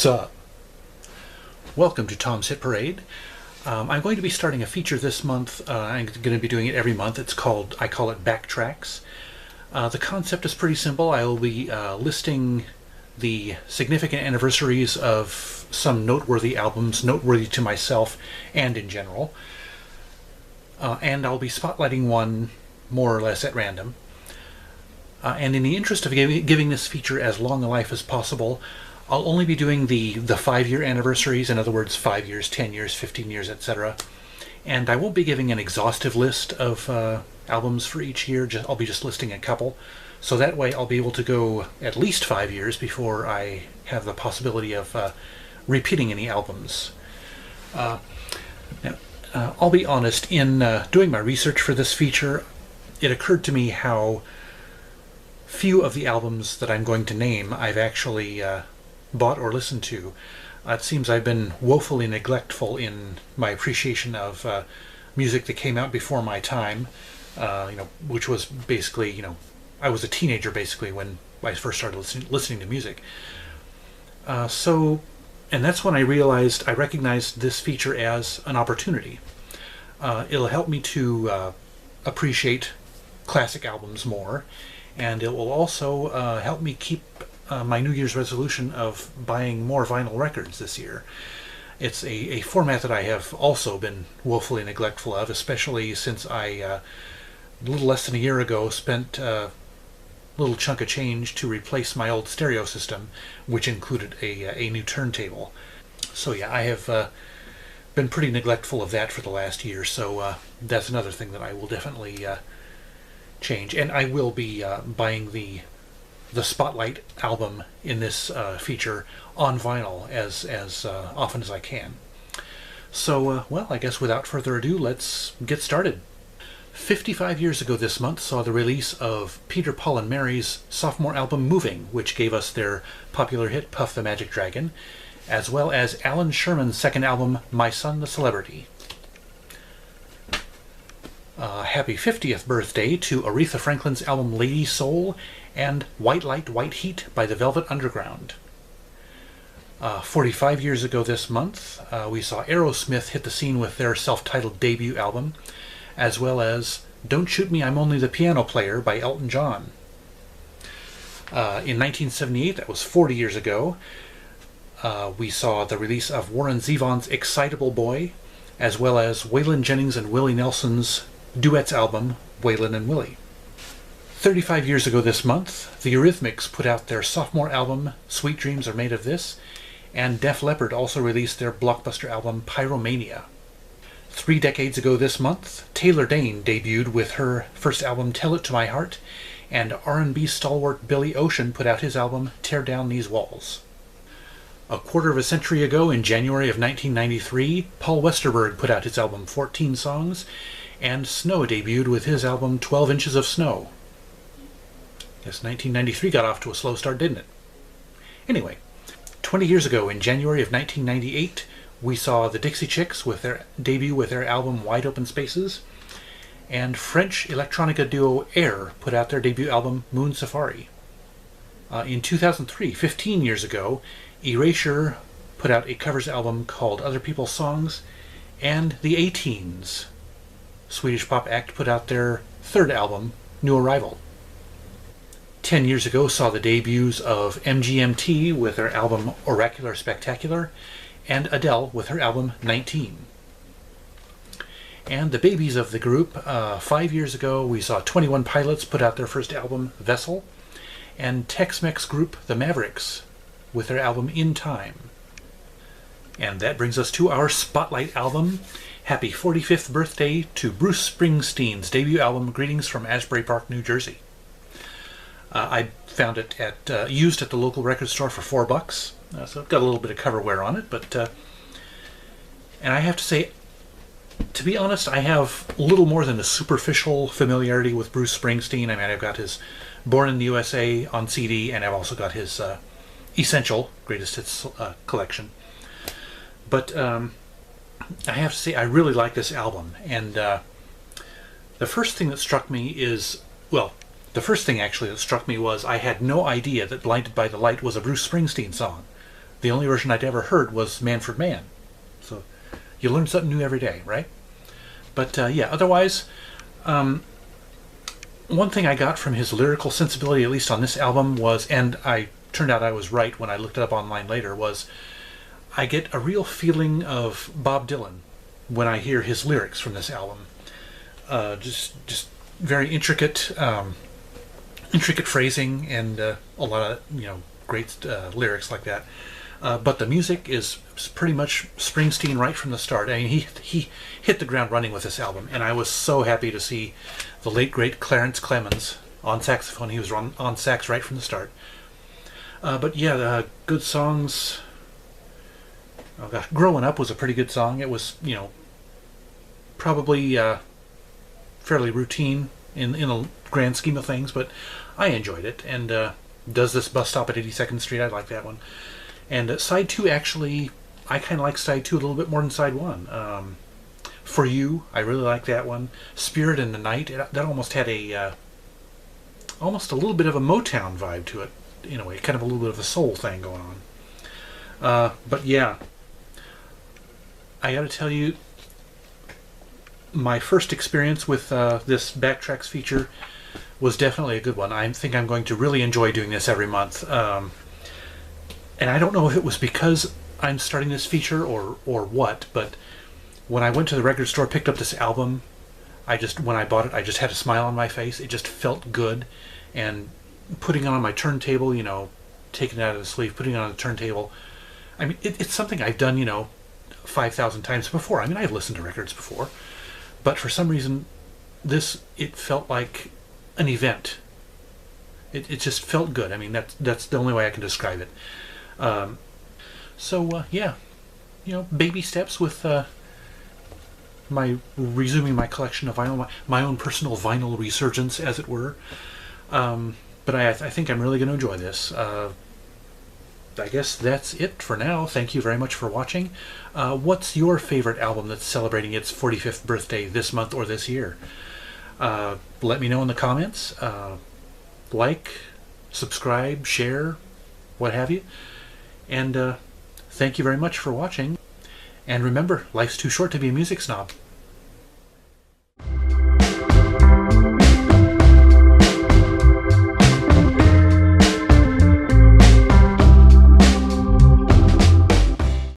Sup? Welcome to Tom's Hit Parade. I'm going to be starting a feature this month. I'm going to be doing it every month. I call it Backtracks. The concept is pretty simple. I will be listing the significant anniversaries of some noteworthy albums, noteworthy to myself and in general. And I'll be spotlighting one more or less at random. And in the interest of giving this feature as long a life as possible, I'll only be doing the 5-year anniversaries, in other words, 5 years, 10 years, 15 years, etc. And I won't be giving an exhaustive list of albums for each year. I'll be just listing a couple. So that way I'll be able to go at least 5 years before I have the possibility of repeating any albums. Now, I'll be honest, in doing my research for this feature, it occurred to me how few of the albums that I'm going to name I've actually bought or listened to. It seems I've been woefully neglectful in my appreciation of music that came out before my time, which was basically, I was a teenager basically when I first started listening to music. And that's when I recognized this feature as an opportunity. It'll help me to appreciate classic albums more, and it will also help me keep my New Year's resolution of buying more vinyl records this year. It's a format that I have also been woefully neglectful of, especially since I, a little less than a year ago, spent a little chunk of change to replace my old stereo system, which included a new turntable. So yeah, I have been pretty neglectful of that for the last year, so that's another thing that I will definitely change. And I will be buying the Spotlight album in this feature on vinyl as often as I can. So, well, I guess without further ado, let's get started. 55 years ago this month saw the release of Peter, Paul and Mary's sophomore album Moving, which gave us their popular hit Puff the Magic Dragon, as well as Alan Sherman's second album My Son the Celebrity. Happy 50th birthday to Aretha Franklin's album Lady Soul and White Light, White Heat by the Velvet Underground. 45 years ago this month, we saw Aerosmith hit the scene with their self-titled debut album, as well as Don't Shoot Me, I'm Only the Piano Player by Elton John. In 1978, that was 40 years ago, we saw the release of Warren Zevon's Excitable Boy, as well as Waylon Jennings and Willie Nelson's duets album, Waylon and Willie. 35 years ago this month, the Eurythmics put out their sophomore album, Sweet Dreams Are Made of This, and Def Leppard also released their blockbuster album, Pyromania. 3 decades ago this month, Taylor Dayne debuted with her first album, Tell It to My Heart, and R&B stalwart Billy Ocean put out his album, Tear Down These Walls. A quarter of a century ago, in January of 1993, Paul Westerberg put out his album 14 Songs, and Snow debuted with his album 12 Inches of Snow. Guess 1993 got off to a slow start, didn't it? Anyway, 20 years ago, in January of 1998, we saw the Dixie Chicks with their debut with their album Wide Open Spaces, and French electronica duo Air put out their debut album Moon Safari. In 2003, 15 years ago, Erasure put out a covers album called Other People's Songs, and the A-Teens, Swedish pop act, put out their third album, New Arrival. 10 years ago saw the debuts of MGMT with their album Oracular Spectacular, and Adele with her album 19. And the babies of the group, 5 years ago we saw 21 Pilots put out their first album, Vessel, and Tex-Mex group The Mavericks with their album In Time. And that brings us to our Spotlight album. Happy 45th birthday to Bruce Springsteen's debut album, Greetings from Asbury Park, New Jersey. I found it used at the local record store for $4, so I've got a little bit of cover wear on it, but and I have to say, to be honest, I have little more than a superficial familiarity with Bruce Springsteen. I mean, I've got his Born in the USA on CD, and I've also got his Essential Greatest Hits collection. But I have to say, I really like this album, and the first thing that struck me is, well, the first thing actually that struck me was I had no idea that Blinded by the Light was a Bruce Springsteen song. The only version I'd ever heard was Manfred Mann. So you learn something new every day, right? But yeah, otherwise, one thing I got from his lyrical sensibility, at least on this album, was, and I turned out I was right when I looked it up online later, was I get a real feeling of Bob Dylan when I hear his lyrics from this album. Just very intricate, intricate phrasing, and a lot of great lyrics like that. But the music is pretty much Springsteen right from the start. I mean, he hit the ground running with this album, and I was so happy to see the late great Clarence Clemons on saxophone. He was on sax right from the start. But yeah, good songs. Oh gosh, "Growing Up" was a pretty good song. It was, probably fairly routine in the grand scheme of things, but I enjoyed it. And "Does This Bus Stop at 82nd Street," I like that one. And side 2, actually, I kind of like side 2 a little bit more than side 1. "For You," I really like that one. "Spirit in the Night," that almost had almost a little bit of a Motown vibe to it, in a way, kind of a little bit of a soul thing going on. But yeah, I got to tell you, my first experience with this Backtracks feature was definitely a good one. I think I'm going to really enjoy doing this every month. And I don't know if it was because I'm starting this feature or what, but when I went to the record store, picked up this album, when I bought it, I just had a smile on my face. It just felt good. And putting it on my turntable, taking it out of the sleeve, putting it on the turntable, I mean, it's something I've done, 5,000 times before. I mean, I've listened to records before, but for some reason, it felt like an event. It just felt good. I mean, that's the only way I can describe it. So yeah, baby steps with resuming my collection of vinyl, my own personal vinyl resurgence, as it were. But I think I'm really going to enjoy this. I guess that's it for now. Thank you very much for watching. What's your favorite album that's celebrating its 45th birthday this month or this year? Let me know in the comments. Like, subscribe, share, what have you. And thank you very much for watching. And remember, life's too short to be a music snob.